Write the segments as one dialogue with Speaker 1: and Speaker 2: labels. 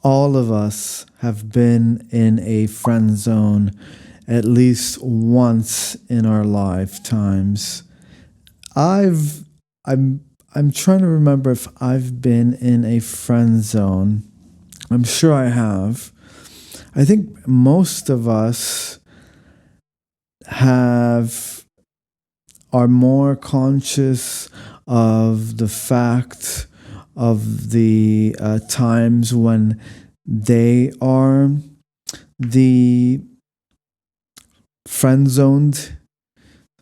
Speaker 1: All of us have been in a friend zone at least once in our lifetimes. I've I'm I'm trying to remember if I've been in a friend zone. I'm sure I have. I think most of us have are more conscious of the fact of the times when they are the friend zoned,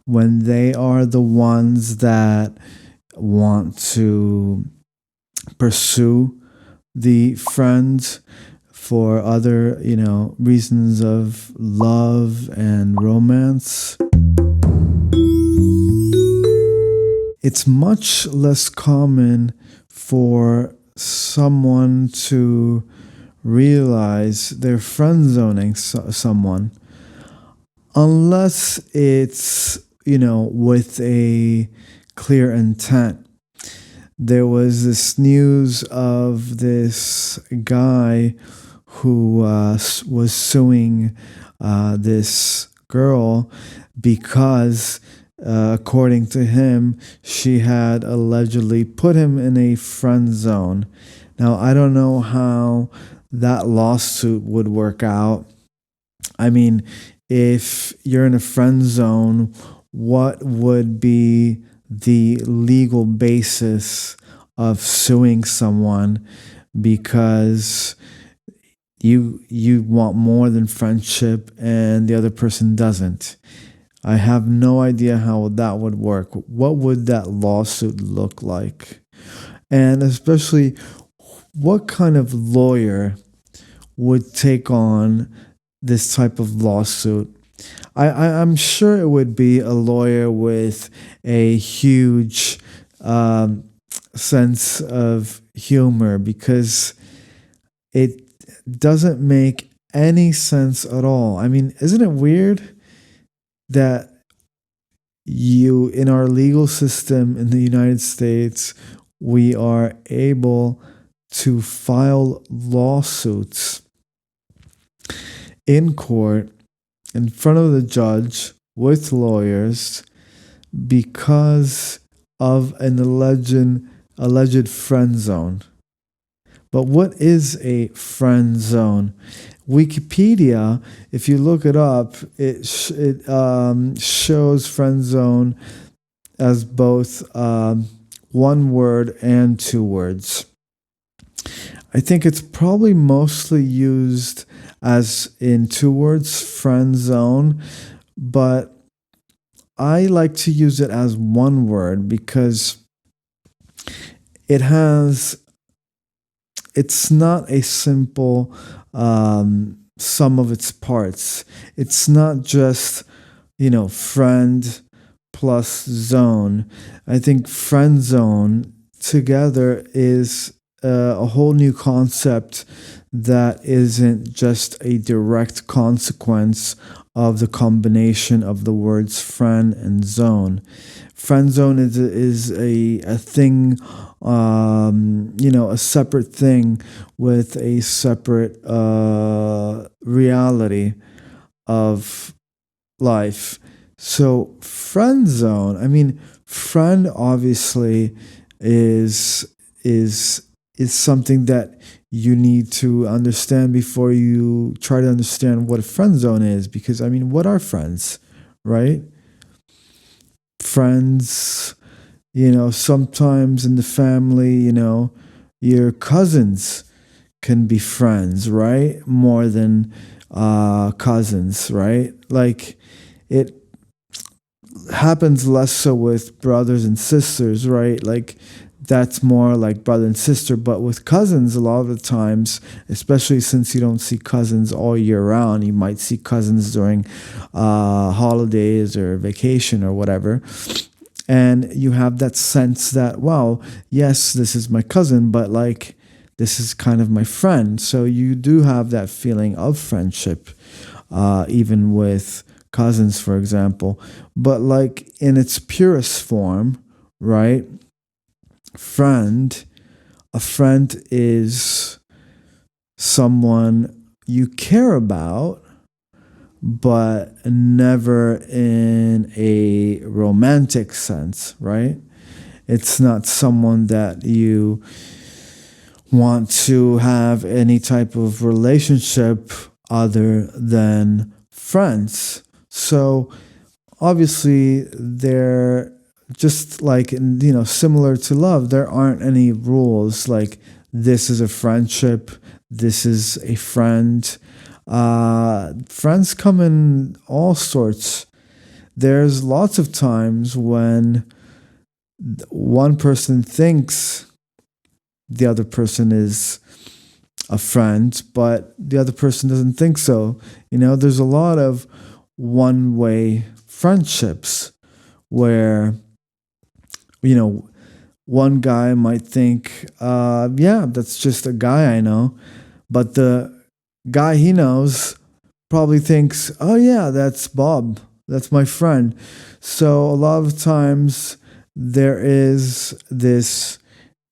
Speaker 1: when they are the ones that want to pursue the friend for other, reasons of love and romance. It's much less common for someone to realize they're friend zoning someone unless it's, with a clear intent. There was this news of this guy who was suing this girl because, according to him, she had allegedly put him in a friend zone. Now, I don't know how that lawsuit would work out. I mean, if you're in a friend zone, what would be the legal basis of suing someone because you want more than friendship and the other person doesn't? I have no idea how that would work. What would that lawsuit look like? And especially, what kind of lawyer would take on this type of lawsuit? I'm sure it would be a lawyer with a huge sense of humor, because it doesn't make any sense at all. I mean, isn't it weird that in our legal system in the United States, we are able to file lawsuits in court in front of the judge with lawyers because of an alleged friend zone. But what is a friend zone? Wikipedia, if you look it up, it shows friend zone as both one word and two words. I think it's probably mostly used as in two words, friend zone, but I like to use it as one word because it's not a simple sum of its parts. It's not just, friend plus zone. I think friend zone together is a whole new concept that isn't just a direct consequence of the combination of the words friend and zone. Friend zone is a thing, a separate thing with a separate reality of life. So friend zone, I mean, friend obviously is something that you need to understand before you try to understand what a friend zone is. Because, I mean, what are friends, right? Friends, sometimes in the family, your cousins can be friends, right? More than cousins, right? Like, it happens less so with brothers and sisters, right? Like, that's more like brother and sister. But with cousins, a lot of the times, especially since you don't see cousins all year round, you might see cousins during holidays or vacation or whatever. And you have that sense that, wow, yes, this is my cousin, but like, this is kind of my friend. So you do have that feeling of friendship, even with cousins, for example. But like in its purest form, right? A friend is someone you care about, but never in a romantic sense, right? It's not someone that you want to have any type of relationship other than friends. So obviously, they're just like, similar to love, there aren't any rules like this is a friendship, this is a friend. Friends come in all sorts. There's lots of times when one person thinks the other person is a friend, but the other person doesn't think so. There's a lot of one-way friendships where, one guy might think, yeah, that's just a guy I know. But the guy he knows probably thinks, oh, yeah, that's Bob. That's my friend. So a lot of times there is this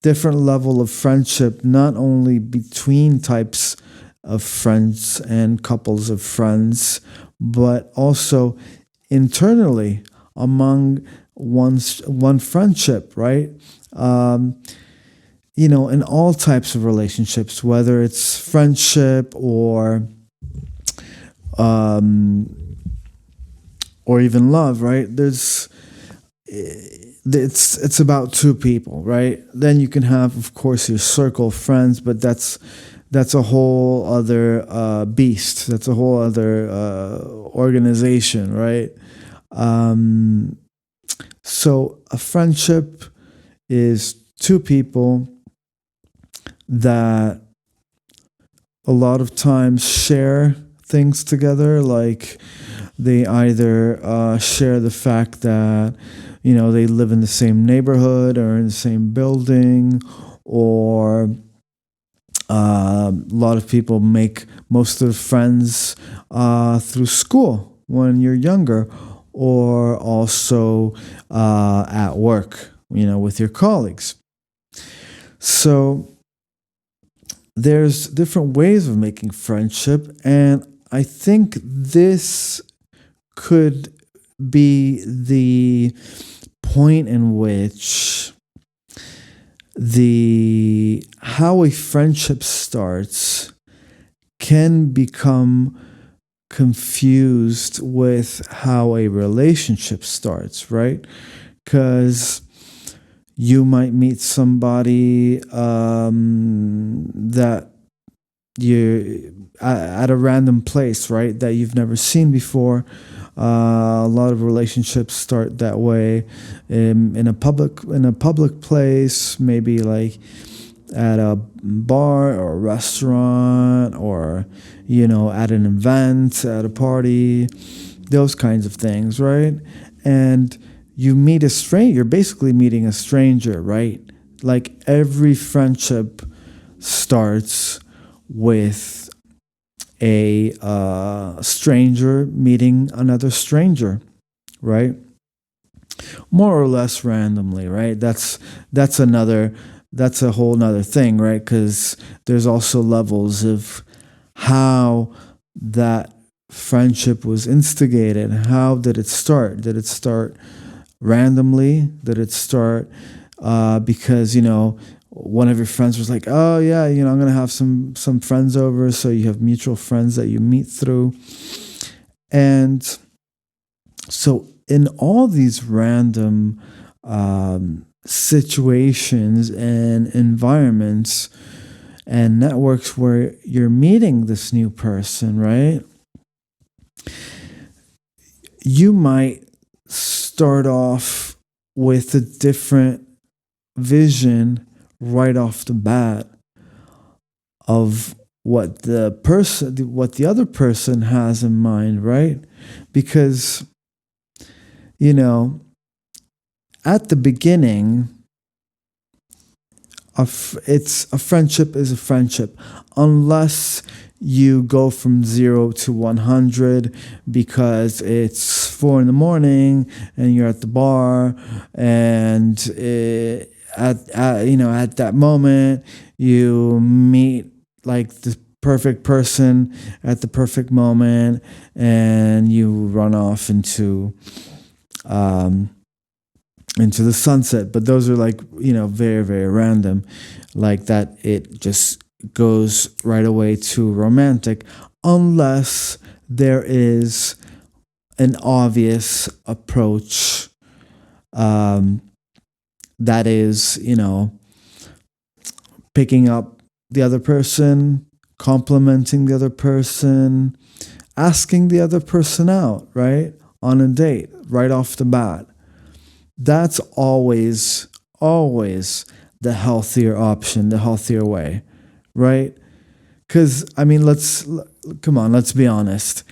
Speaker 1: different level of friendship, not only between types of friends and couples of friends, but also internally among one friendship, right? In all types of relationships, whether it's friendship or even love, right? It's about two people, right? Then you can have, of course, your circle of friends, but that's a whole other beast. That's a whole other organization, right? So a friendship is two people that a lot of times share things together, like they either share the fact that they live in the same neighborhood or in the same building, or a lot of people make most of their friends through school when you're younger, or also at work, with your colleagues. So there's different ways of making friendship, and I think this could be the point in which how a friendship starts can become confused with how a relationship starts, right? Because you might meet somebody that you at a random place, right, that you've never seen before. A lot of relationships start that way, in a public place, maybe like at a bar or a restaurant, or at an event, at a party, those kinds of things, right? And you meet a stranger. You're basically meeting a stranger, right? Like every friendship starts with a stranger meeting another stranger, right? More or less randomly, right? That's a whole nother thing, right? Because there's also levels of how that friendship was instigated. How did it start? Did it start randomly? Did it start because one of your friends was like, oh yeah, I'm gonna have some friends over, so you have mutual friends that you meet through. And so in all these random situations and environments and networks where you're meeting this new person, right, you might start off with a different vision right off the bat of what the other person has in mind, right? Because at the beginning, it's a friendship is a friendship, unless you go from 0 to 100 because it's 4 a.m. and you're at the bar, and at that moment you meet like perfect person at the perfect moment, and you run off um, into the sunset. But those are like, very, very random, like that. It just goes right away to romantic, unless there is an obvious approach, um, that is, picking up the other person, complimenting the other person, asking the other person out, right? On a date, right off the bat. That's always the healthier option, the healthier way, right? Because, I mean, come on, let's be honest.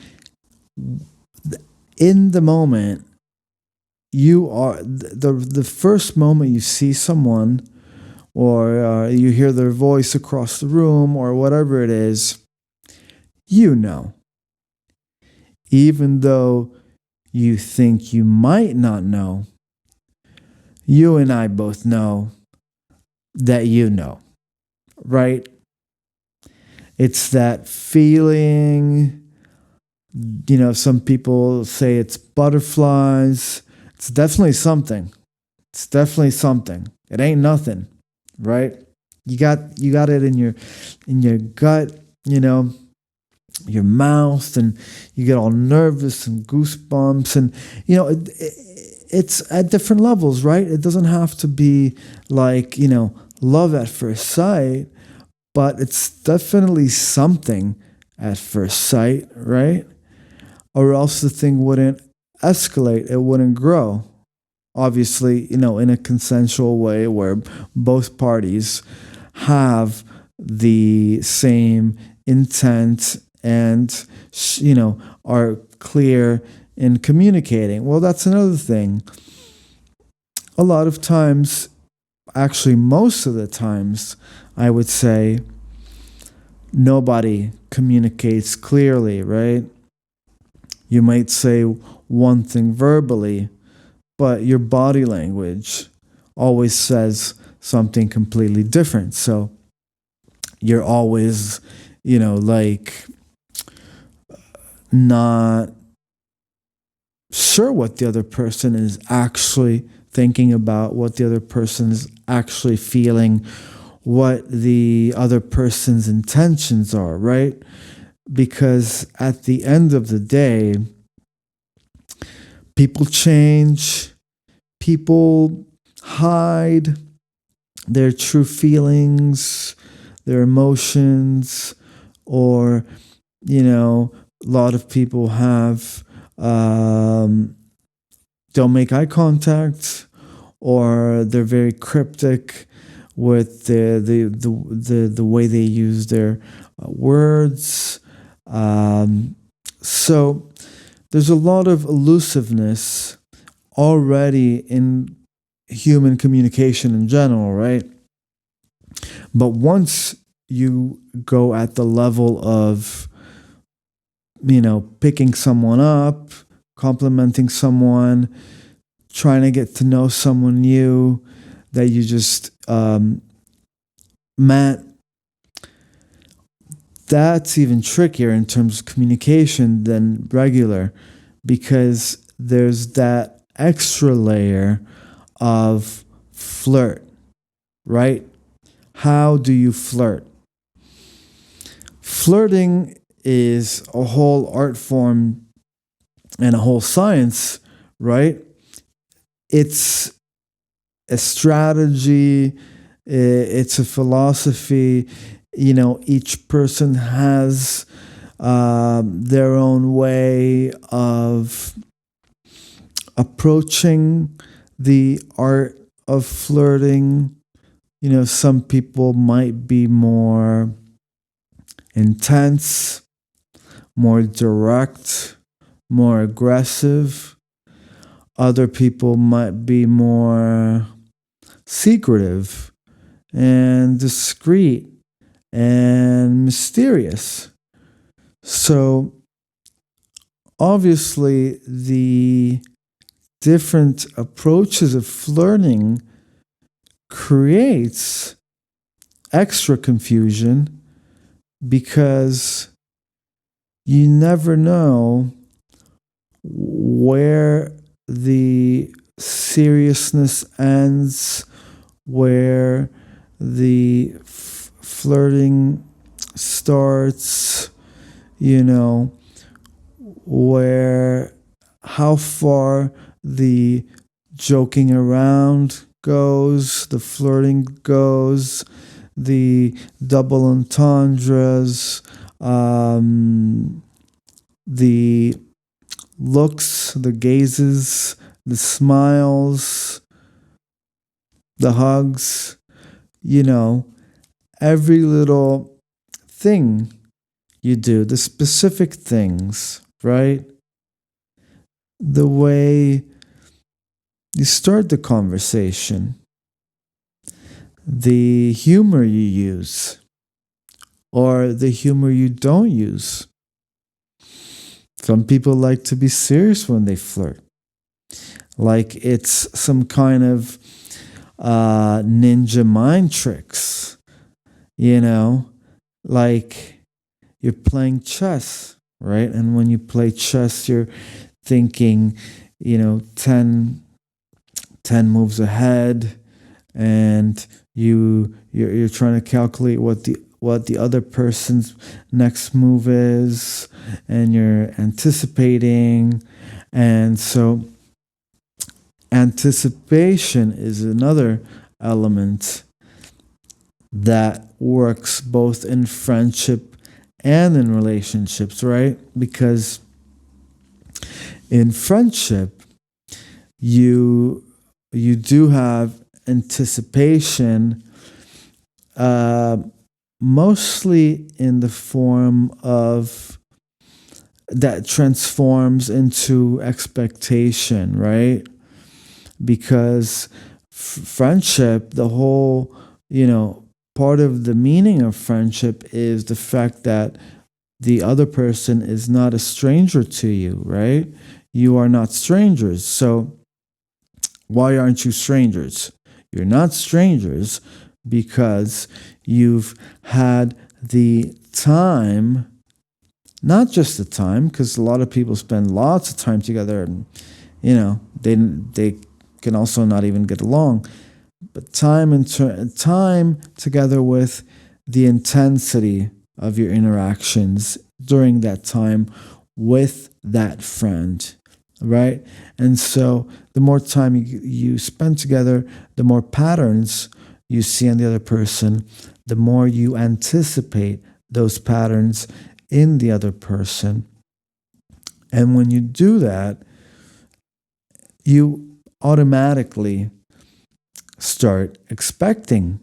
Speaker 1: In the moment, you are the first moment you see someone, or you hear their voice across the room, or whatever it is, you know. Even though you think you might not know, you and I both know that you know, right? It's that feeling, some people say it's butterflies. It's definitely something. It's definitely something. It ain't nothing, right? You got it in your gut, your mouth, and you get all nervous and goosebumps, and it's at different levels, right? It doesn't have to be like, love at first sight, but it's definitely something at first sight, right? Or else the thing wouldn't escalate, it wouldn't grow. Obviously, in a consensual way where both parties have the same intent and, are clear in communicating. Well, that's another thing. A lot of times, actually, most of the times, I would say, nobody communicates clearly, right? You might say one thing verbally, but your body language always says something completely different. So you're always, like, not sure what the other person is actually thinking about, what the other person is actually feeling, what the other person's intentions are, right? Because at the end of the day, people change, people hide their true feelings, their emotions, or, a lot of people have, don't make eye contact, or they're very cryptic with the way they use their words. So there's a lot of elusiveness already in human communication in general, right? But once you go at the level of, picking someone up, complimenting someone, trying to get to know someone new that you just met, that's even trickier in terms of communication than regular, because there's that extra layer of flirt, right? How do you flirt? Flirting is a whole art form and a whole science, right? It's a strategy, it's a philosophy. Each person has their own way of approaching the art of flirting. Some people might be more intense, more direct, more aggressive. Other people might be more secretive and discreet and mysterious. So, obviously, the different approaches of flirting creates extra confusion because you never know where the seriousness ends, where the flirting starts, you know, where how far the joking around goes, the flirting goes, the double entendres, the looks, the gazes, the smiles, the hugs, you know, every little thing you do, the specific things, right? The way you start the conversation, the humor you use, or the humor you don't use. Some people like to be serious when they flirt, like it's some kind of ninja mind tricks, you know, like you're playing chess, right? And when you play chess, you're thinking, 10 moves ahead, and you're trying to calculate what the other person's next move is, and you're anticipating. And so anticipation is another element that works both in friendship and in relationships, right? Because in friendship, you do have anticipation, mostly in the form of that transforms into expectation, right? Because friendship, the whole, part of the meaning of friendship is the fact that the other person is not a stranger to you, right? You are not strangers. So why aren't you strangers? You're not strangers because you've had the time, not just the time, because a lot of people spend lots of time together and, they can also not even get along, but time together with the intensity of your interactions during that time with that friend, right? And so the more time you spend together, the more patterns you see on the other person, the more you anticipate those patterns in the other person. And when you do that, you automatically start expecting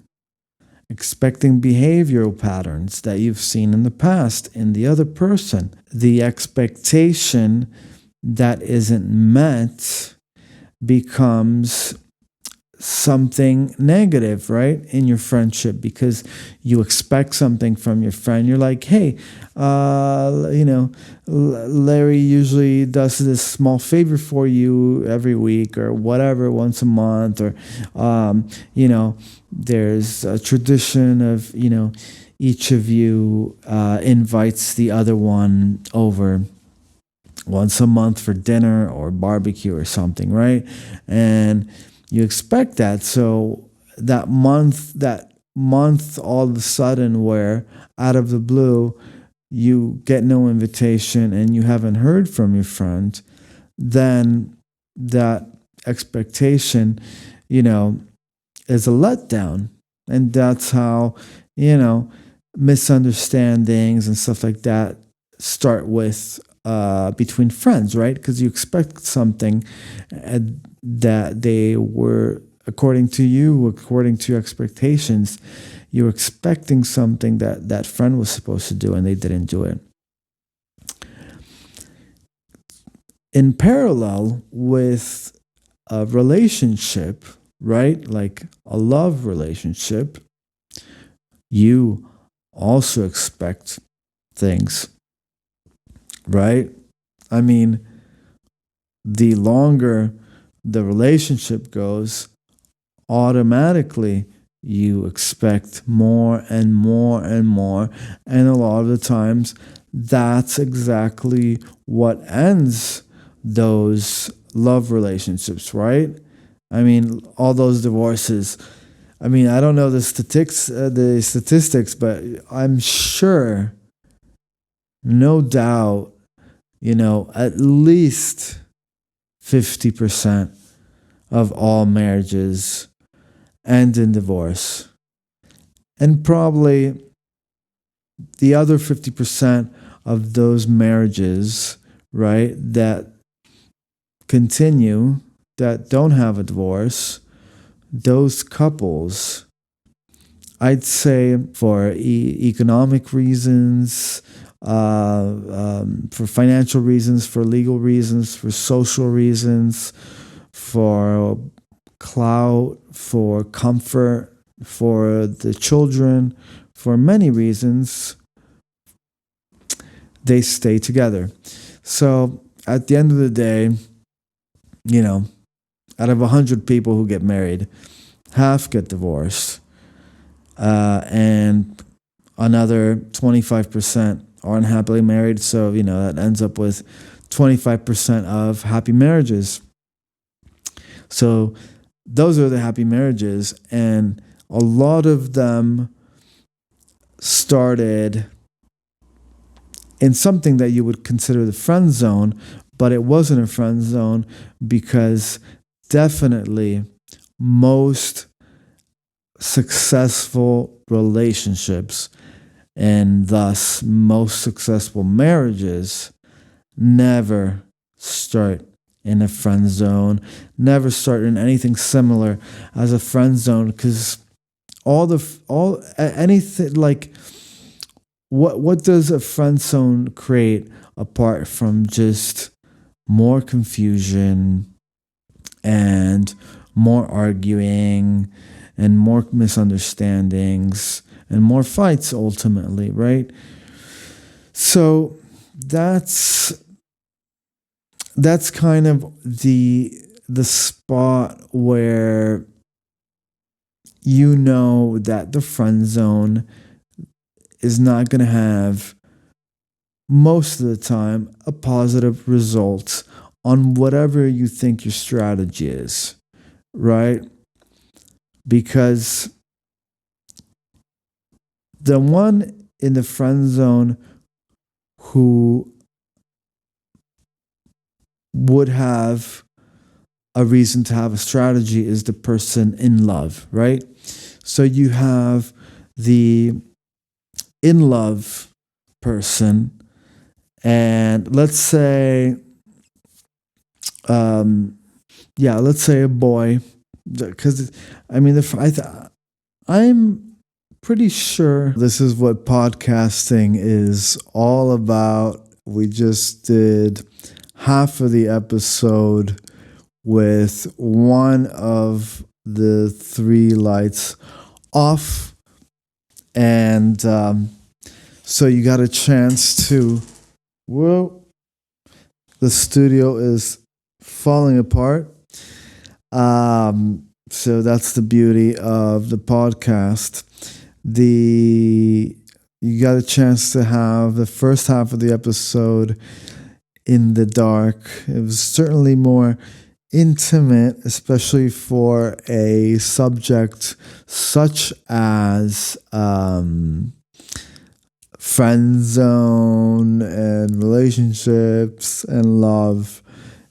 Speaker 1: behavioral patterns that you've seen in the past in the other person. The expectation that isn't met becomes something negative, right, in your friendship, because you expect something from your friend. You're like, hey, Larry usually does this small favor for you every week or whatever, once a month, or there's a tradition of, each of you invites the other one over once a month for dinner or barbecue or something, right? And you expect that. So that month all of a sudden, where out of the blue you get no invitation and you haven't heard from your friend, then that expectation, is a letdown. And that's how, misunderstandings and stuff like that start with, between friends, right? Because you expect something that they were, according to you, according to your expectations, you're expecting something that that friend was supposed to do and they didn't do it. In parallel with a relationship, right? Like a love relationship, you also expect things, right? I mean, the longer the relationship goes, automatically you expect more and more and more. And a lot of the times, that's exactly what ends those love relationships, right? I mean, all those divorces. I mean, I don't know the statistics, but I'm sure, no doubt, at least 50% of all marriages end in divorce. And probably the other 50% of those marriages, right, that continue, that don't have a divorce, those couples, I'd say for economic reasons, for financial reasons, for legal reasons, for social reasons, for clout, for comfort, for the children, for many reasons, they stay together. So at the end of the day, out of 100 people who get married, half get divorced, and another 25% are unhappily married. So, that ends up with 25% of happy marriages. So those are the happy marriages. And a lot of them started in something that you would consider the friend zone, but it wasn't a friend zone, because definitely most successful relationships, and thus most successful marriages, never start in a friend zone, never start in anything similar as a friend zone, because anything like, what does a friend zone create apart from just more confusion and more arguing and more misunderstandings and more fights ultimately, right? So that's kind of the spot where that the friend zone is not going to have, most of the time, a positive result on whatever you think your strategy is, right? Because the one in the friend zone who would have a reason to have a strategy is the person in love, right? So you have the in love person, and let's say let's say a boy, because I'm pretty sure this is what podcasting is all about. We just did half of the episode with one of the three lights off, and so you got a chance to, whoa, the studio is falling apart. So that's the beauty of the podcast. You got a chance to have the first half of the episode in the dark. It was certainly more intimate, especially for a subject such as friend zone and relationships and love.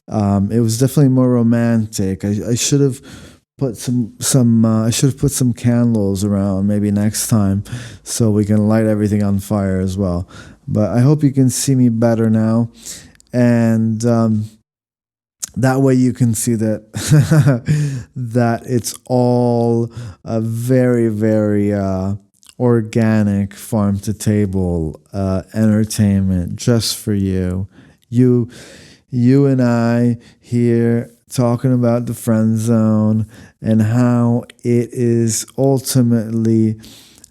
Speaker 1: It was definitely more romantic. I should have put some candles around maybe next time, so we can light everything on fire as well. But I hope you can see me better now, and that way you can see that that it's all a very, very organic farm to table entertainment just for you. You and I here talking about the friend zone and how it is ultimately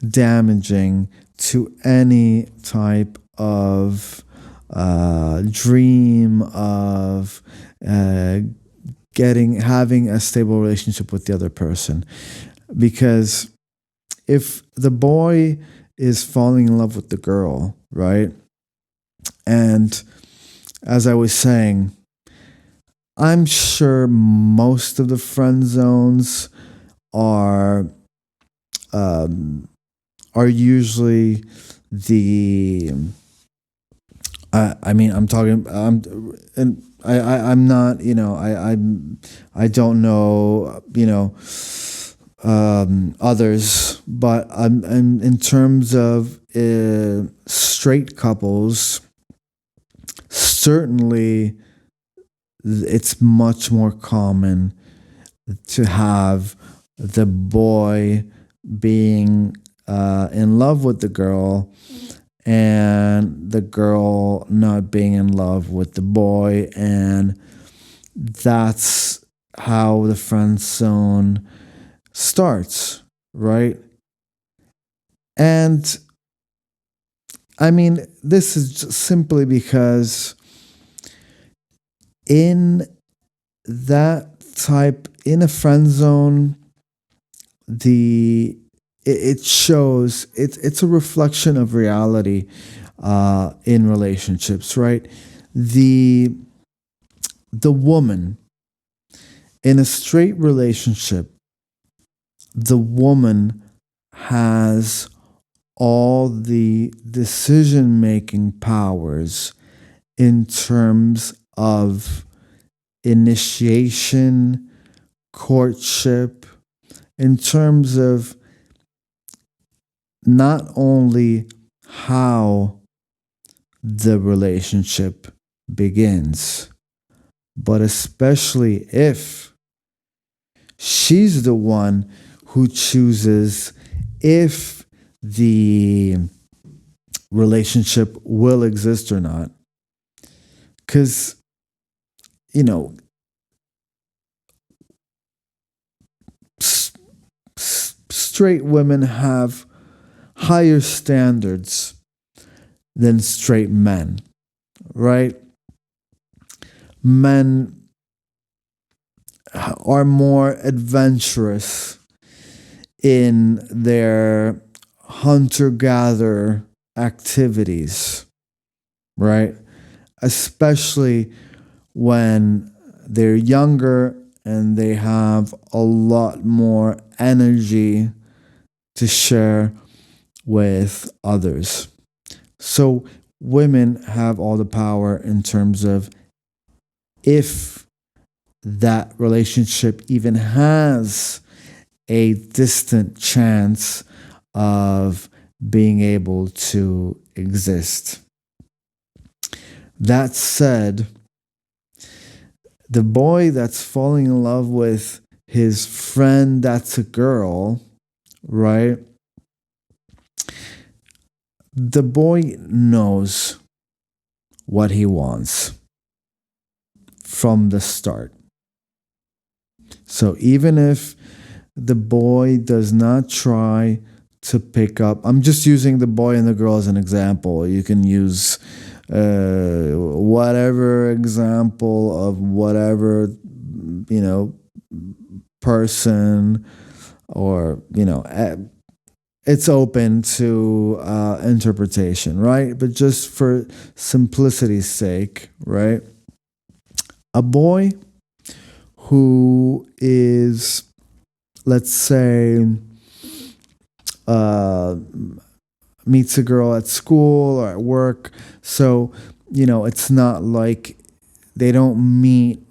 Speaker 1: damaging to any type of dream of having a stable relationship with the other person. Because if the boy is falling in love with the girl, right? And as I was saying, I'm sure most of the friend zones are um, are usually the I mean, I'm talking. And I'm not. I don't know. Others, but in terms of straight couples, certainly it's much more common to have the boy being in love with the girl and the girl not being in love with the boy. And that's how the friend zone starts, right? And I mean, this is just simply because in in a friend zone, it shows it's a reflection of reality in relationships, right? The the woman in a straight relationship, the woman has all the decision making powers in terms of initiation, courtship, in terms of not only how the relationship begins, but especially if she's the one who chooses if the relationship will exist or not. Because, you know, straight women have higher standards than straight men, right? Men are more adventurous in their hunter gatherer activities, right? Especially when they're younger and they have a lot more energy to share with others. So women have all the power in terms of if that relationship even has a distant chance of being able to exist. That said, the boy that's falling in love with his friend that's a girl, right? The boy knows what he wants from the start. So even if the boy does not try to pick up, I'm just using the boy and the girl as an example. You can use whatever example of whatever, person, or, it's open to interpretation, right? But just for simplicity's sake, right? A boy who is, let's say, meets a girl at school or at work. So, it's not like they don't meet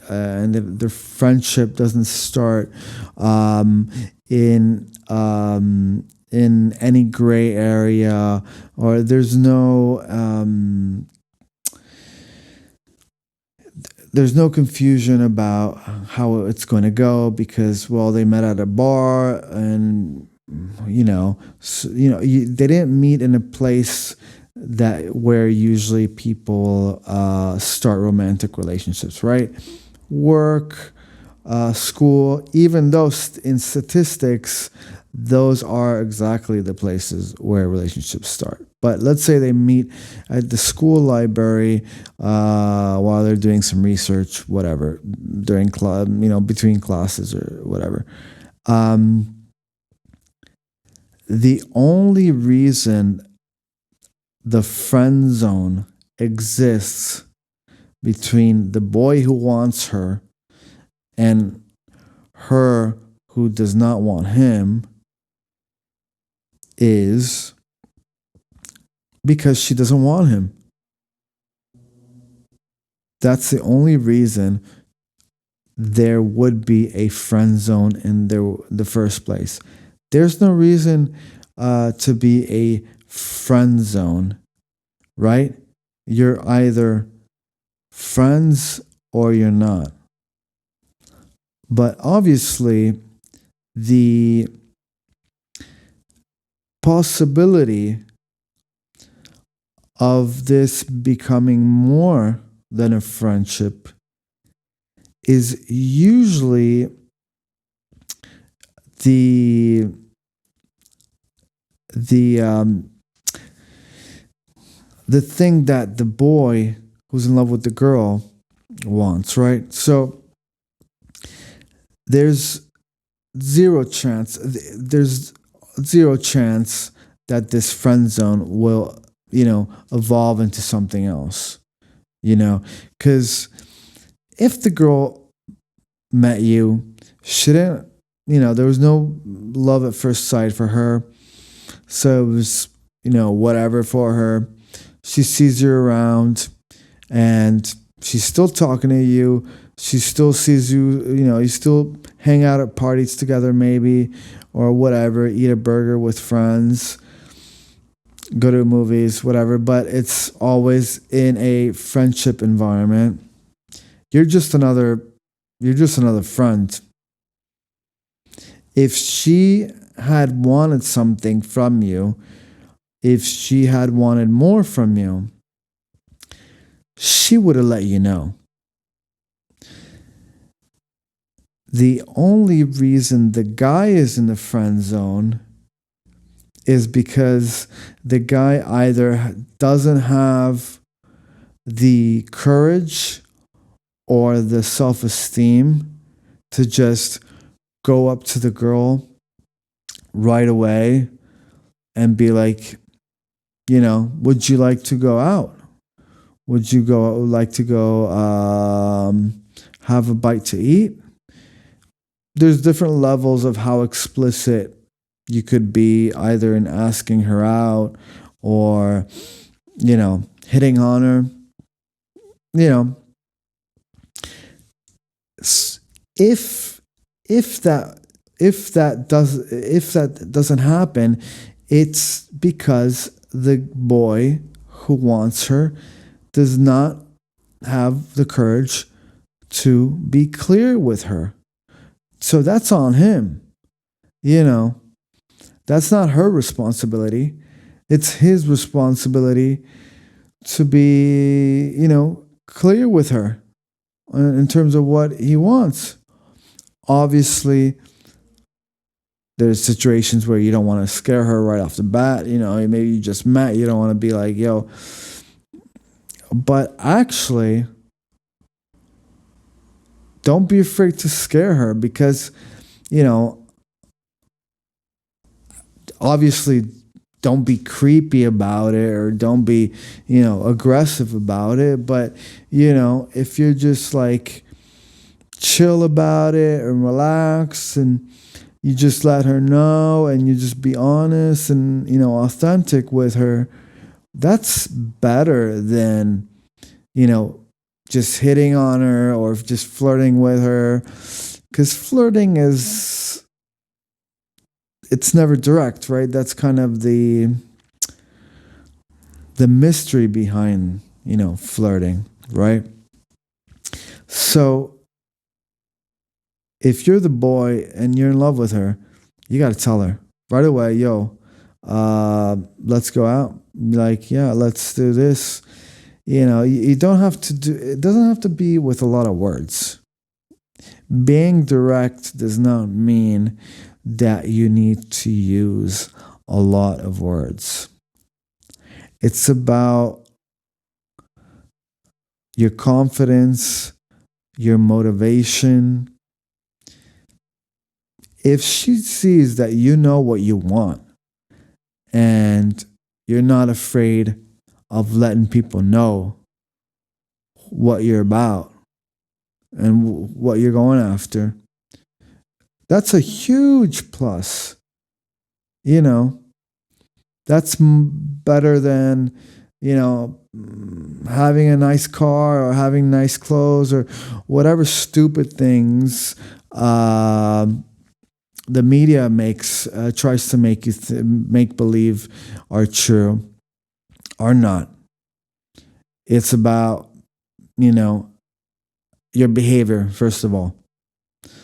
Speaker 1: and their friendship doesn't start in any gray area, or there's no confusion about how it's going to go because, well, they met at a bar and, they didn't meet in a place where usually people start romantic relationships, right? Work, school, even though in statistics, those are exactly the places where relationships start. But let's say they meet at the school library while they're doing some research, whatever, during between classes or whatever. the only reason the friend zone exists between the boy who wants her and her who does not want him is because she doesn't want him. That's the only reason there would be a friend zone in the first place. There's no reason to be a friend zone, right? You're either friends or you're not. But obviously, the possibility of this becoming more than a friendship is usually the the um, the thing that the boy who's in love with the girl wants, right? So there's zero chance. There's zero chance that this friend zone will, evolve into something else. Because if the girl met you, she didn't. There was no love at first sight for her. So it was, whatever for her. She sees you around and she's still talking to you. She still sees you, you still hang out at parties together, maybe, or whatever, eat a burger with friends, go to movies, whatever. But it's always in a friendship environment. You're just another friend. If she had wanted something from you, if she had wanted more from you, she would have let you know. The only reason the guy is in the friend zone is because the guy either doesn't have the courage or the self-esteem to just go up to the girl right away and be like, would you like to go out? Would you like to go have a bite to eat? There's different levels of how explicit you could be, either in asking her out or, hitting on her. If that doesn't happen, it's because the boy who wants her does not have the courage to be clear with her. So that's on him. That's not her responsibility. It's his responsibility to be, clear with her in terms of what he wants. Obviously, there's situations where you don't want to scare her right off the bat. Maybe you just met. You don't want to be like, yo. But actually, don't be afraid to scare her because, obviously don't be creepy about it or don't be, aggressive about it. But, if you're just like chill about it and relax and you just let her know and you just be honest and, authentic with her, that's better than, just hitting on her or just flirting with her. Because flirting it's never direct, right? That's kind of the mystery behind, flirting, right? So if you're the boy and you're in love with her, you got to tell her right away, yo, let's go out. Like, yeah, let's do this. You don't have to it doesn't have to be with a lot of words. Being direct does not mean that you need to use a lot of words. It's about your confidence, your motivation. If she sees that you know what you want, and you're not afraid of letting people know what you're about and what you're going after. That's a huge plus. You know, that's better than, having a nice car or having nice clothes or whatever stupid things the media tries to make you make believe are true, are not. It's about, your behavior, first of all.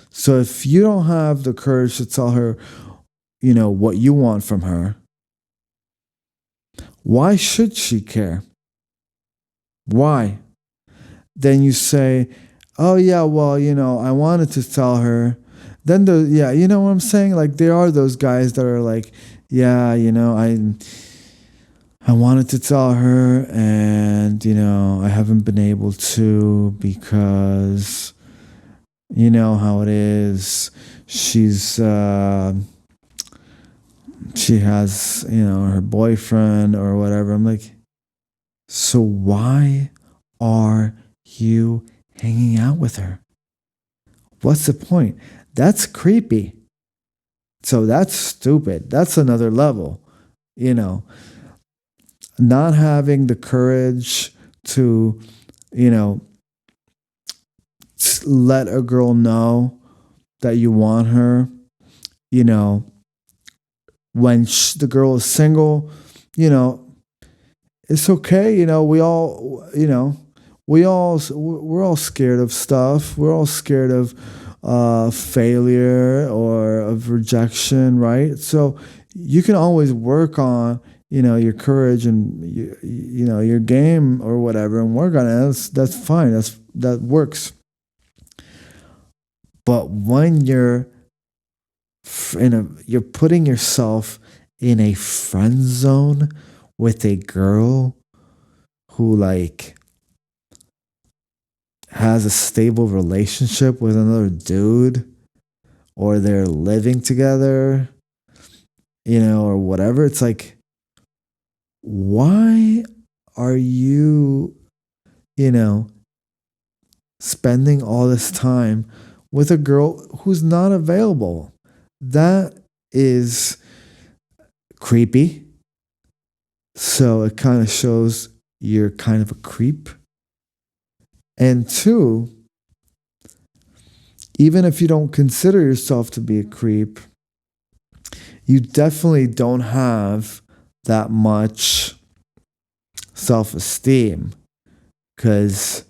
Speaker 1: So if you don't have the courage to tell her, what you want from her, why should she care? Why? Then you say, oh, yeah, well, I wanted to tell her. Then yeah, you know what I'm saying? Like, there are those guys that are like, yeah, I wanted to tell her, and, I haven't been able to because, you know how it is. She has, her boyfriend or whatever. I'm like, so why are you hanging out with her? What's the point? That's creepy. So that's stupid. That's another level, not having the courage to, let a girl know that you want her, when the girl is single, it's okay. We're all scared of stuff. We're all scared of failure or of rejection, right? So you can always work on, your courage and your game or whatever, and work on it. That's fine. That works. But when you're you're putting yourself in a friend zone with a girl who has a stable relationship with another dude, or they're living together, or whatever, it's like, why are you, spending all this time with a girl who's not available? That is creepy. So it kind of shows you're kind of a creep. And two, even if you don't consider yourself to be a creep, you definitely don't have that much self-esteem. Because,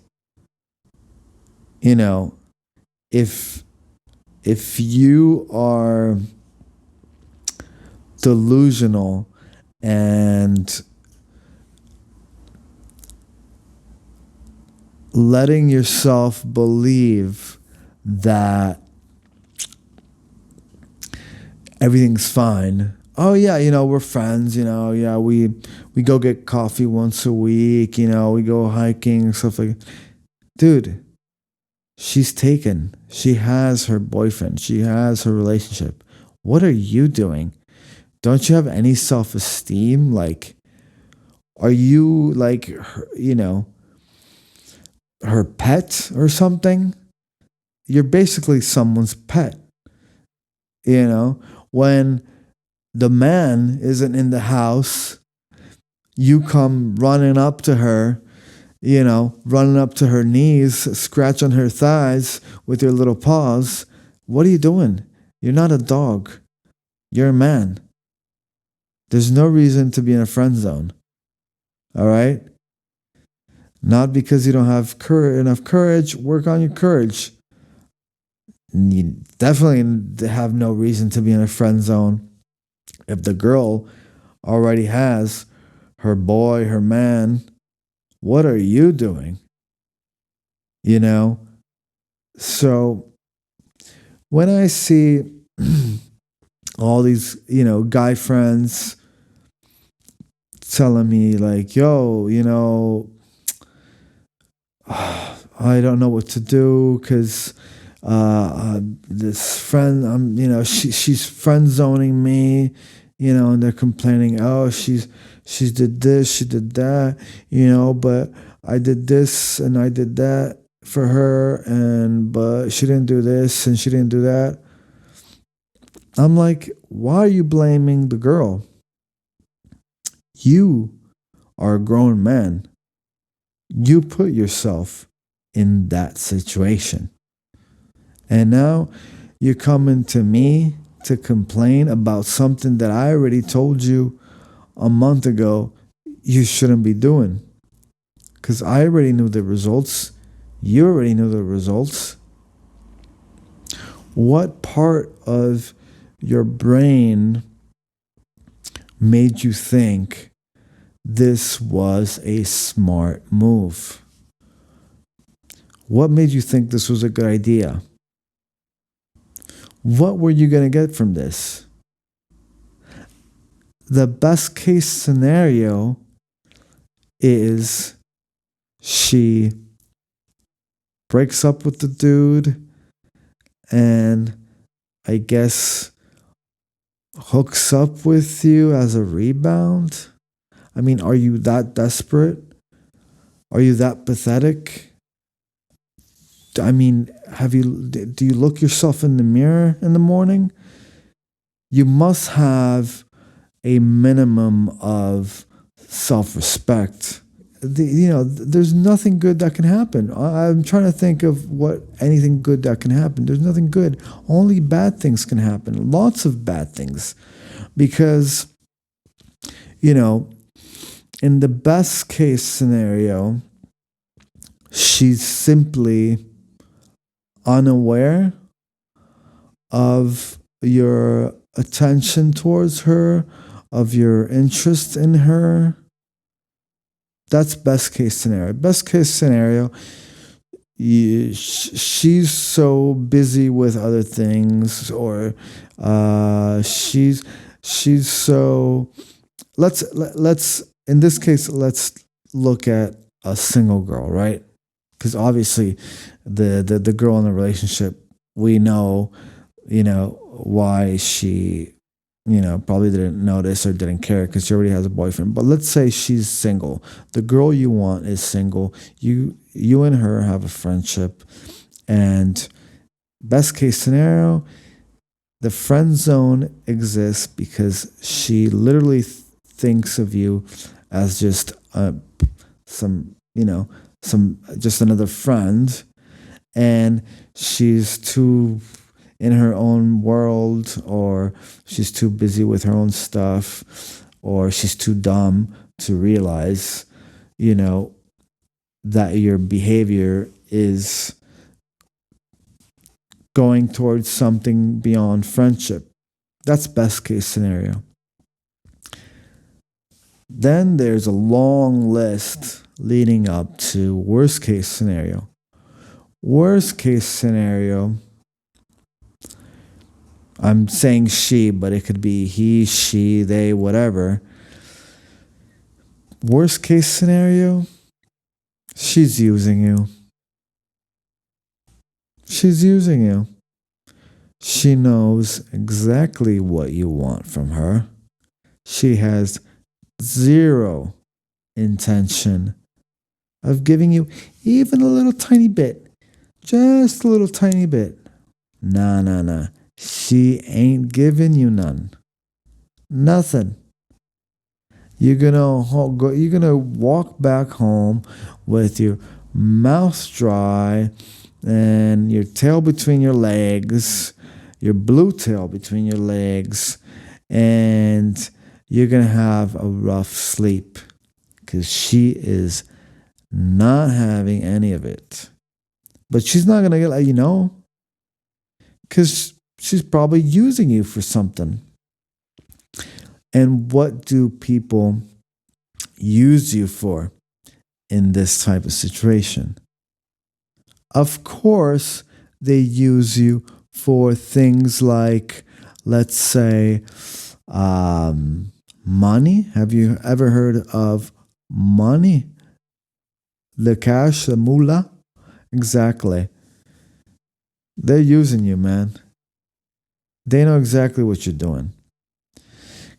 Speaker 1: if you are delusional and letting yourself believe that everything's fine. Oh yeah, we're friends, yeah, we go get coffee once a week, we go hiking, stuff like that. Dude, she's taken. She has her boyfriend. She has her relationship. What are you doing? Don't you have any self-esteem? Like, are you like her, her pet or something? You're basically someone's pet. When the man isn't in the house, you come running up to her, running up to her knees, scratching her thighs with your little paws. What are you doing? You're not a dog. You're a man. There's no reason to be in a friend zone. All right? Not because you don't have enough courage. Work on your courage. You definitely have no reason to be in a friend zone if the girl already has her boy, her man. What are you doing? So when I see all these, guy friends telling me like, yo, I don't know what to do because this friend, she's friend zoning me, and they're complaining, oh, she's did this, she did that, but I did this and I did that for her, and but she didn't do this and she didn't do that. I'm like, why are you blaming the girl? You are a grown man. You put yourself in that situation. And now you're coming to me to complain about something that I already told you a month ago you shouldn't be doing. Because I already knew the results. You already knew the results. What part of your brain made you think this was a smart move? What made you think this was a good idea? What were you going to get from this? The best case scenario is she breaks up with the dude and I guess hooks up with you as a rebound. I mean, are you that desperate? Are you that pathetic? I mean, do you look yourself in the mirror in the morning? You must have a minimum of self-respect. There's nothing good that can happen. I'm trying to think of what anything good that can happen. There's nothing good. Only bad things can happen. Lots of bad things. Because, in the best case scenario, she's simply unaware of your attention towards her, of your interest in her. That's best case scenario. Best case scenario, she's so busy with other things, or she's so. Let's in this case, let's look at a single girl, right? Because obviously, the girl in the relationship, we know, why she, probably didn't notice or didn't care because she already has a boyfriend. But let's say she's single. The girl you want is single. You and her have a friendship, and best case scenario, the friend zone exists because she literally thinks of you as just some just another friend, and she's too in her own world, or she's too busy with her own stuff, or she's too dumb to realize, that your behavior is going towards something beyond friendship. That's best case scenario. Then there's a long list leading up to worst case scenario. Worst case scenario, I'm saying she, but it could be he, she, they, whatever. Worst case scenario, she's using you. She's using you. She knows exactly what you want from her. She has zero intention of giving you even a little tiny bit. Just a little tiny bit. Nah. She ain't giving you none. Nothing. You're gonna walk back home with your mouth dry and your tail between your legs, your blue tail between your legs, and you're gonna have a rough sleep because she is not having any of it. But she's not gonna let you know because she's probably using you for something. And what do people use you for in this type of situation? Of course, they use you for things like, let's say, money. Have you ever heard of money? The cash, the moolah? Exactly. They're using you, man. They know exactly what you're doing.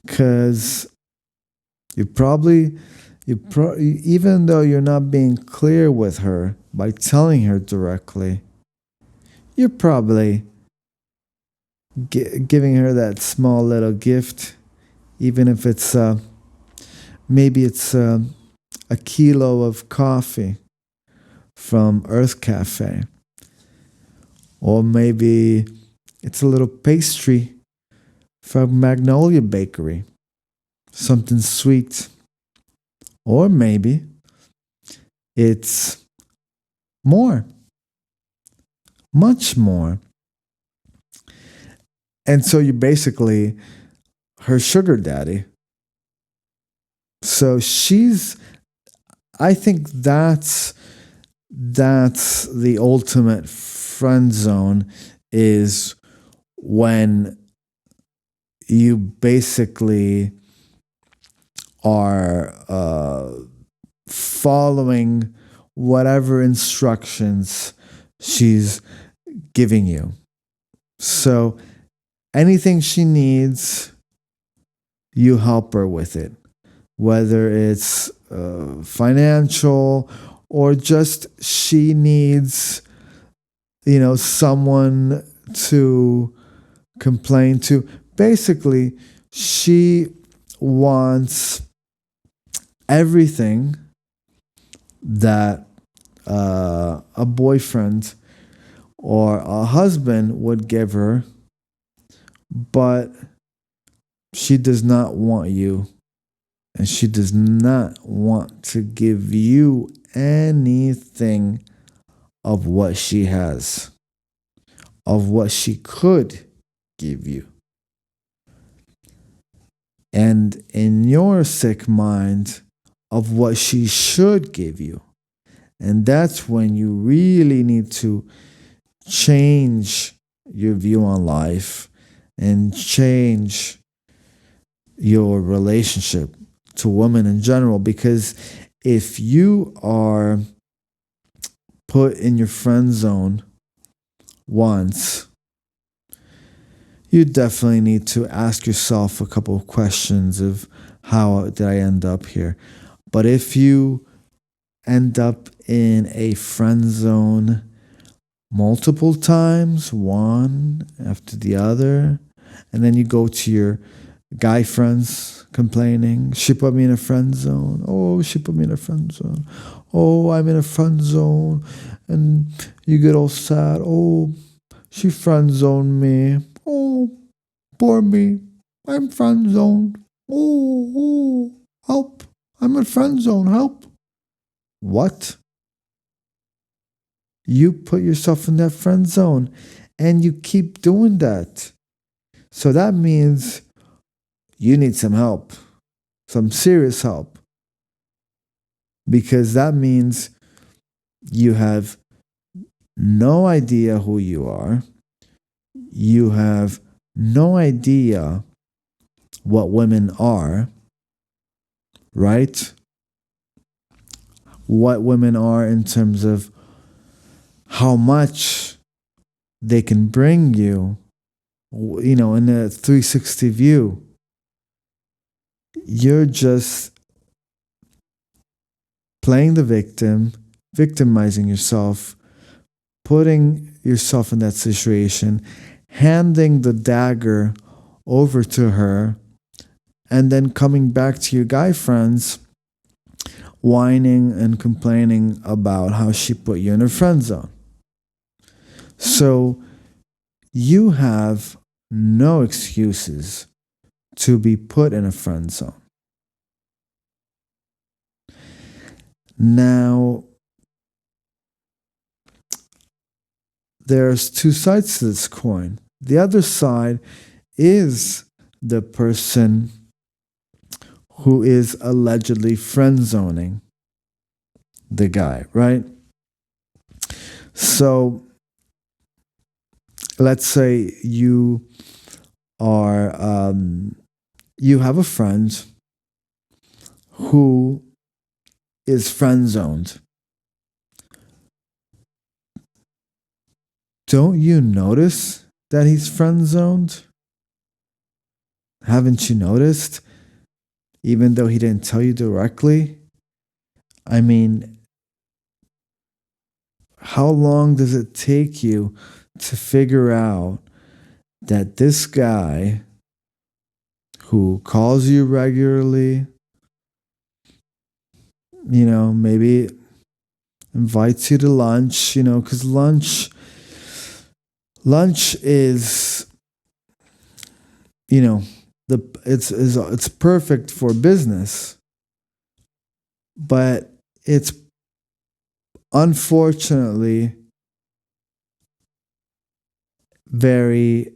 Speaker 1: Because you probably, even though you're not being clear with her by telling her directly, you're probably giving her that small little gift, even if it's maybe it's a kilo of coffee from Earth Cafe, or maybe it's a little pastry from Magnolia Bakery, something sweet, or maybe it's more, much more. And so you're basically her sugar daddy. So I think that's the ultimate friend zone, is when you basically are following whatever instructions she's giving you. So anything she needs, you help her with it, whether it's financial, or just she needs, someone to complain to. Basically, she wants everything that a boyfriend or a husband would give her, but she does not want you, and she does not want to give you anything of what she has, of what she could give you. And in your sick mind, of what she should give you. And that's when you really need to change your view on life and change your relationship to women in general. Because if you are put in your friend zone once, you definitely need to ask yourself a couple of questions of, how did I end up here? But if you end up in a friend zone multiple times, one after the other, and then you go to your guy friends complaining, she put me in a friend zone. Oh, she put me in a friend zone. Oh, I'm in a friend zone. And you get all sad. Oh, she friend zoned me. Oh, poor me. I'm friend zoned. Oh, help. I'm in friend zone. Help. What? You put yourself in that friend zone and you keep doing that. So that means you need some help, some serious help. Because that means you have no idea who you are. You have no idea what women are, right? What women are in terms of how much they can bring you, in a 360 view. You're just playing the victim, victimizing yourself, putting yourself in that situation, handing the dagger over to her, and then coming back to your guy friends, whining and complaining about how she put you in her friend zone. So you have no excuses to be put in a friend zone. Now, there's two sides to this coin. The other side is the person who is allegedly friend zoning the guy, right? So let's say you are you have a friend who is friend zoned. Don't you notice that he's friend zoned? Haven't you noticed? Even though he didn't tell you directly? I mean, how long does it take you to figure out that this guy who calls you regularly, maybe invites you to lunch, because lunch is, you know, it's perfect for business, but it's unfortunately very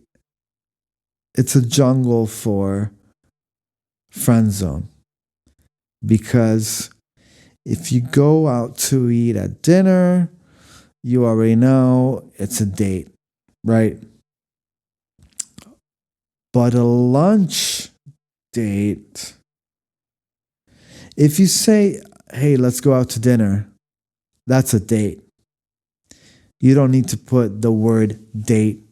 Speaker 1: it's a jungle for friend zone, because if you go out to eat at dinner, you already know it's a date, right? But a lunch date, if you say, hey, let's go out to dinner, that's a date. You don't need to put the word date,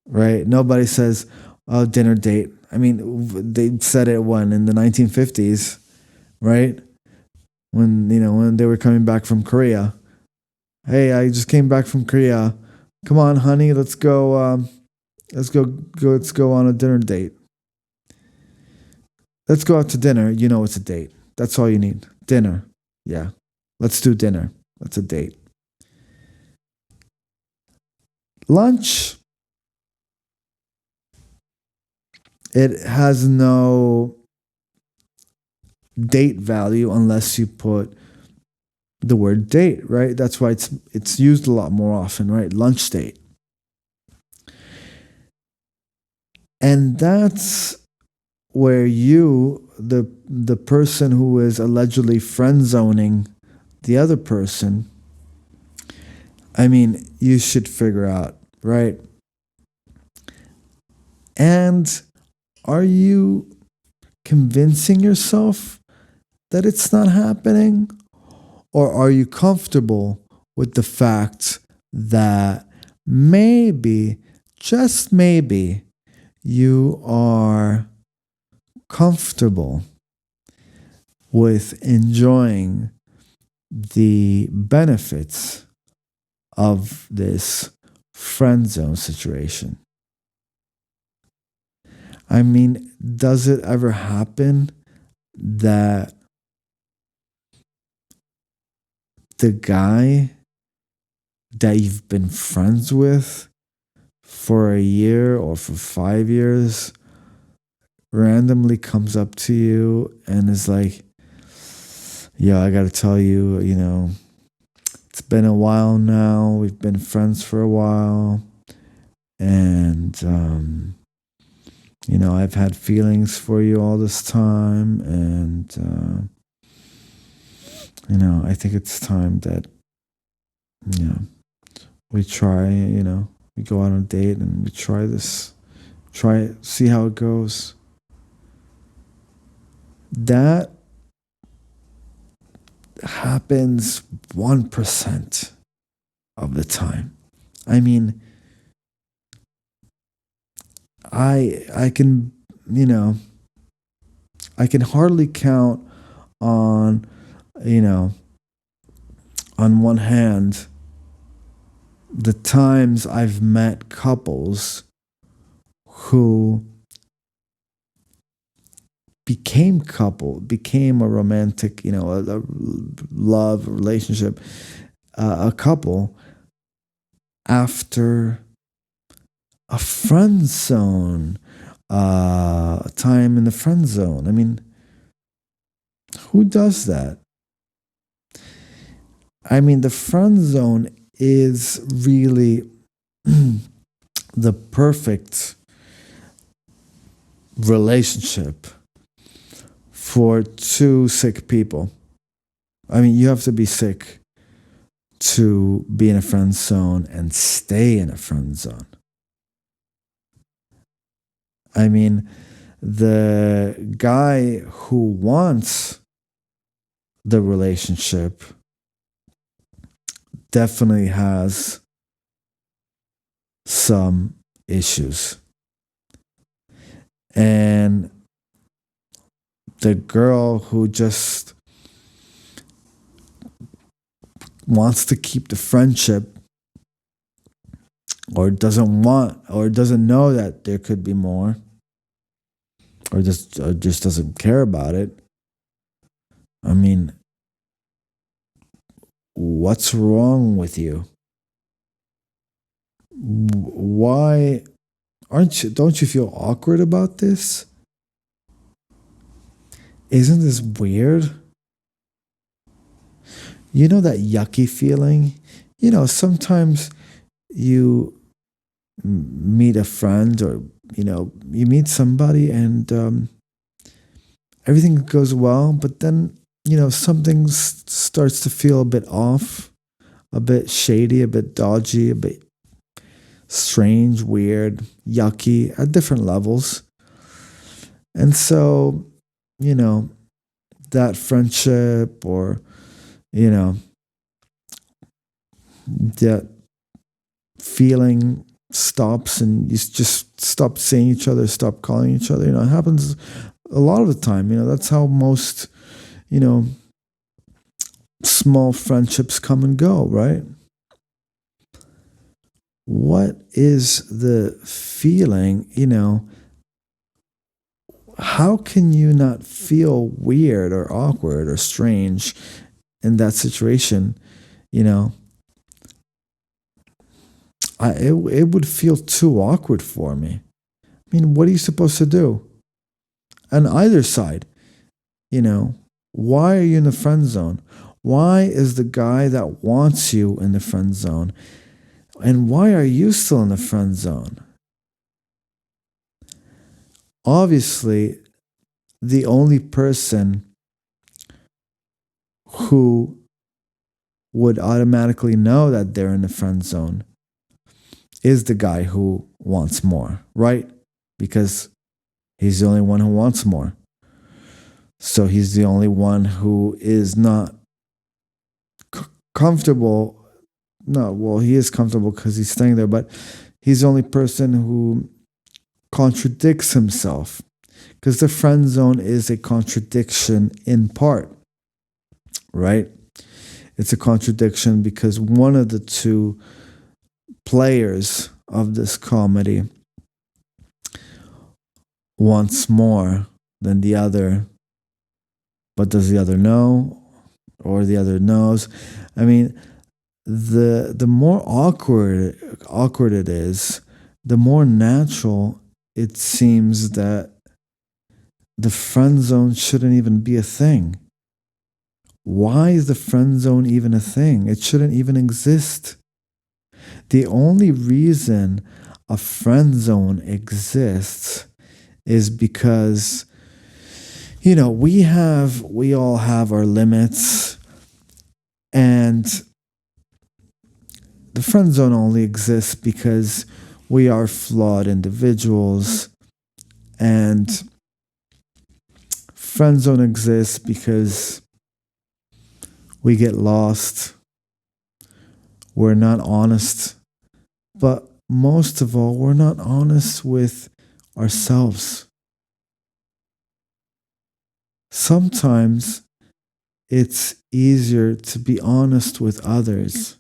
Speaker 1: right? Nobody says, oh, dinner date. I mean, they said it when in the 1950s, right? When they were coming back from Korea. Hey, I just came back from Korea. Come on, honey, let's go. Let's go on a dinner date. Let's go out to dinner. You know it's a date. That's all you need. Dinner. Yeah. Let's do dinner. That's a date. Lunch, it has no date value unless you put the word date, right? That's why it's used a lot more often, right? Lunch date. And that's where you, the person who is allegedly friend zoning the other person, I mean, you should figure out, right? And are you convincing yourself that it's not happening? Or are you comfortable with the fact that maybe, just maybe, you are comfortable with enjoying the benefits of this friend zone situation? I mean, does it ever happen that the guy that you've been friends with for a year or for 5 years randomly comes up to you and is like, yo, I gotta tell you, it's been a while now. We've been friends for a while. And, I've had feelings for you all this time. And, I think it's time that, we try, we go out on a date and we try this, try it, see how it goes. That happens 1% of the time. I mean, I can, I can hardly count on, on one hand, the times I've met couples who became a romantic, a love relationship, a couple after a friend zone, time in the friend zone. I mean, who does that? I mean, the friend zone is really the perfect relationship for two sick people. I mean, you have to be sick to be in a friend zone and stay in a friend zone. I mean, the guy who wants the relationship definitely has some issues. And the girl who just wants to keep the friendship, or doesn't know that there could be more, or just doesn't care about it. I mean, what's wrong with you? Why don't you feel awkward about this? Isn't this weird? You know that yucky feeling? Sometimes you meet a friend, or you meet somebody, and everything goes well, but then something starts to feel a bit off, a bit shady, a bit dodgy, a bit strange, weird, yucky at different levels. And so, you know, that friendship, or, you know, that feeling stops, and you just stop seeing each other, stop calling each other. It happens a lot of the time. That's how most, you know, small friendships come and go, right? What is the feeling? How can you not feel weird or awkward or strange in that situation? You know, it would feel too awkward for me. I mean, what are you supposed to do? On either side, why are you in the friend zone? Why is the guy that wants you in the friend zone? And why are you still in the friend zone? Obviously, the only person who would automatically know that they're in the friend zone is the guy who wants more, right? Because he's the only one who wants more. So he's the only one who is not comfortable. No, well, he is comfortable because he's staying there, but he's the only person who contradicts himself, because the friend zone is a contradiction in part, right? It's a contradiction because one of the two players of this comedy wants more than the other, but does the other know, or the other knows? I mean, the more awkward it is, the more natural it seems that the friend zone shouldn't even be a thing. Why is the friend zone even a thing? It shouldn't even exist. The only reason a friend zone exists is because we all have our limits, and the friend zone only exists because we are flawed individuals, and friend zone exists because we get lost, we're not honest, but most of all, we're not honest with ourselves. Sometimes it's easier to be honest with others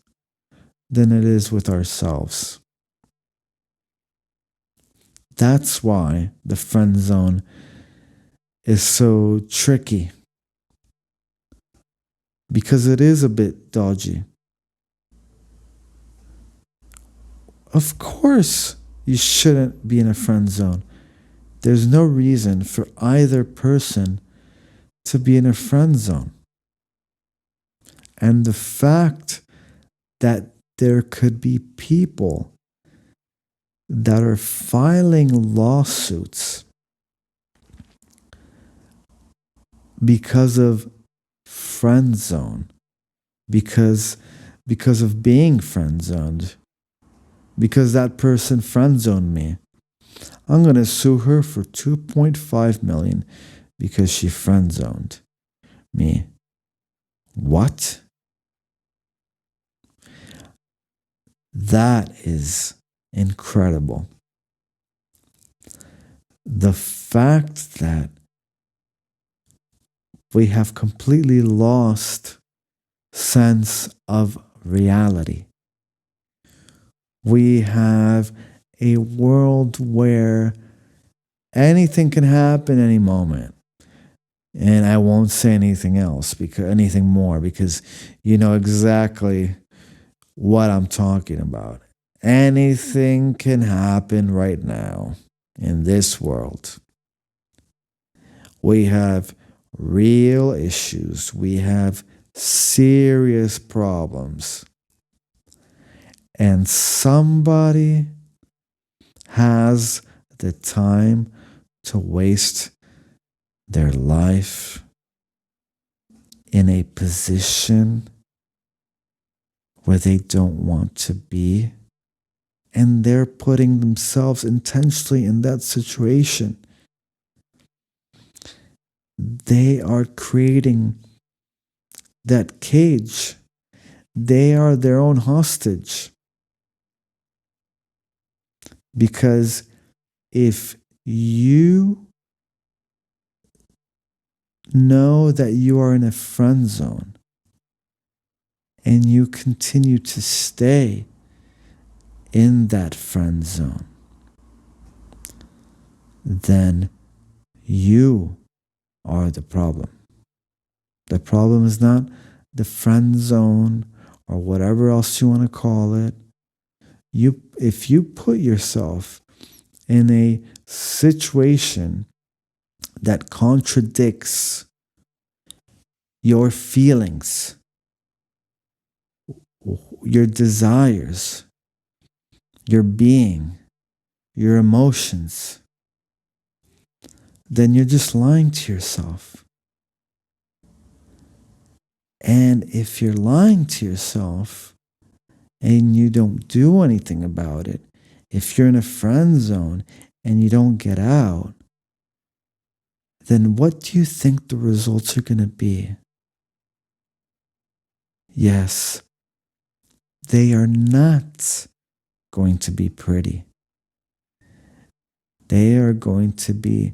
Speaker 1: than it is with ourselves. That's why the friend zone is so tricky, because it is a bit dodgy. Of course, you shouldn't be in a friend zone. There's no reason for either person to be in a friend zone. And the fact that there could be people that are filing lawsuits because of friend zone, because of being friend zoned, because that person friend zoned me. I'm going to sue her for 2.5 million because she friend zoned me. What? That is incredible. the fact that we have completely lost sense of reality. We have a world where anything can happen any moment. And I won't say anything else, because anything more, because you know exactly what I'm talking about. Anything can happen right now in this world. We have real issues. We have serious problems. And somebody has the time to waste their life in a position where they don't want to be, and they're putting themselves intentionally in that situation. They are creating that cage. They are their own hostage. Because if you know that you are in a friend zone and you continue to stay in that friend zone, then you are the problem. The problem is not the friend zone or whatever else you want to call it. If you put yourself in a situation that contradicts your feelings, your desires, your being, your emotions, then you're just lying to yourself. And if you're lying to yourself and you don't do anything about it, if you're in a friend zone and you don't get out, then what do you think the results are going to be? Yes, they are not going to be pretty. They are going to be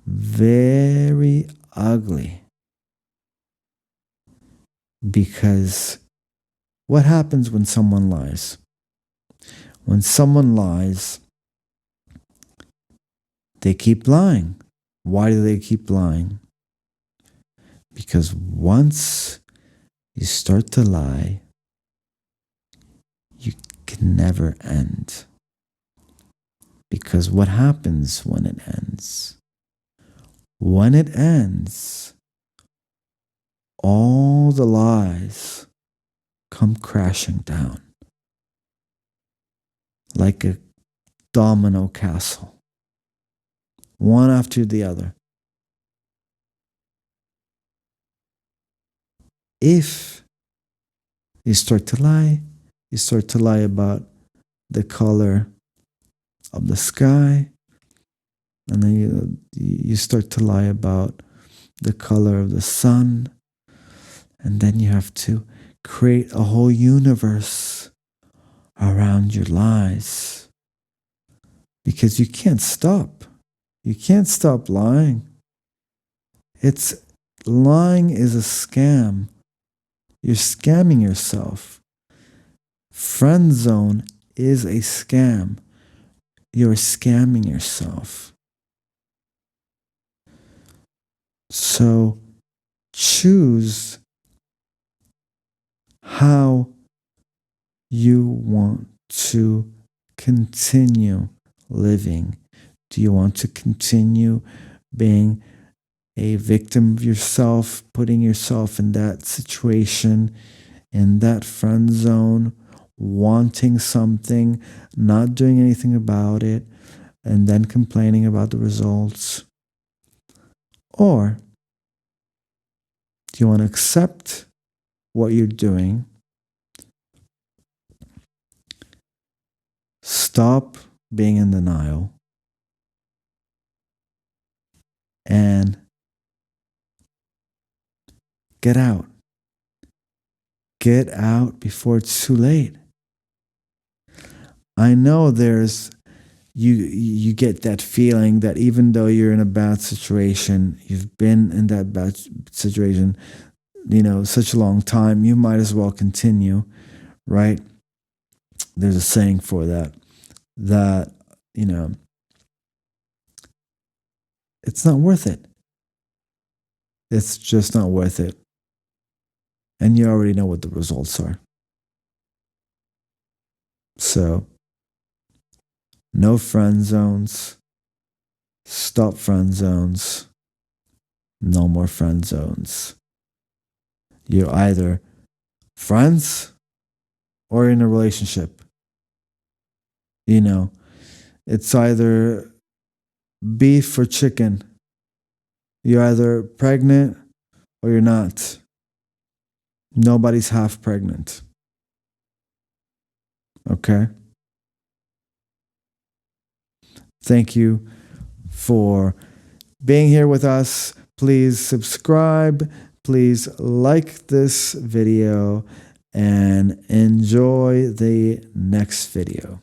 Speaker 1: very ugly. Because what happens when someone lies? When someone lies, they keep lying. Why do they keep lying? Because once you start to lie, you can never end. Because what happens when it ends? When it ends, all the lies come crashing down like a domino castle, one after the other. If you start to lie about the color of the sky, and then you start to lie about the color of the sun, and then you have to create a whole universe around your lies, because you can't stop. You can't stop lying. Lying is a scam. You're scamming yourself. Friend zone is a scam. You're scamming yourself. So choose how you want to continue living. Do you want to continue being a victim of yourself, putting yourself in that situation, in that friend zone, wanting something, not doing anything about it, and then complaining about the results? Or do you want to accept what you're doing, stop being in denial, and get out? Get out before it's too late. I know there's you get that feeling that even though you're in a bad situation, you've been in that bad situation, such a long time, you might as well continue, right? There's a saying for that, it's not worth it. It's just not worth it. And you already know what the results are. So, no friend zones. Stop friend zones. No more friend zones. You're either friends or in a relationship. It's either beef or chicken. You're either pregnant or you're not. Nobody's half pregnant. Okay? Thank you for being here with us. Please subscribe. Please like this video and enjoy the next video.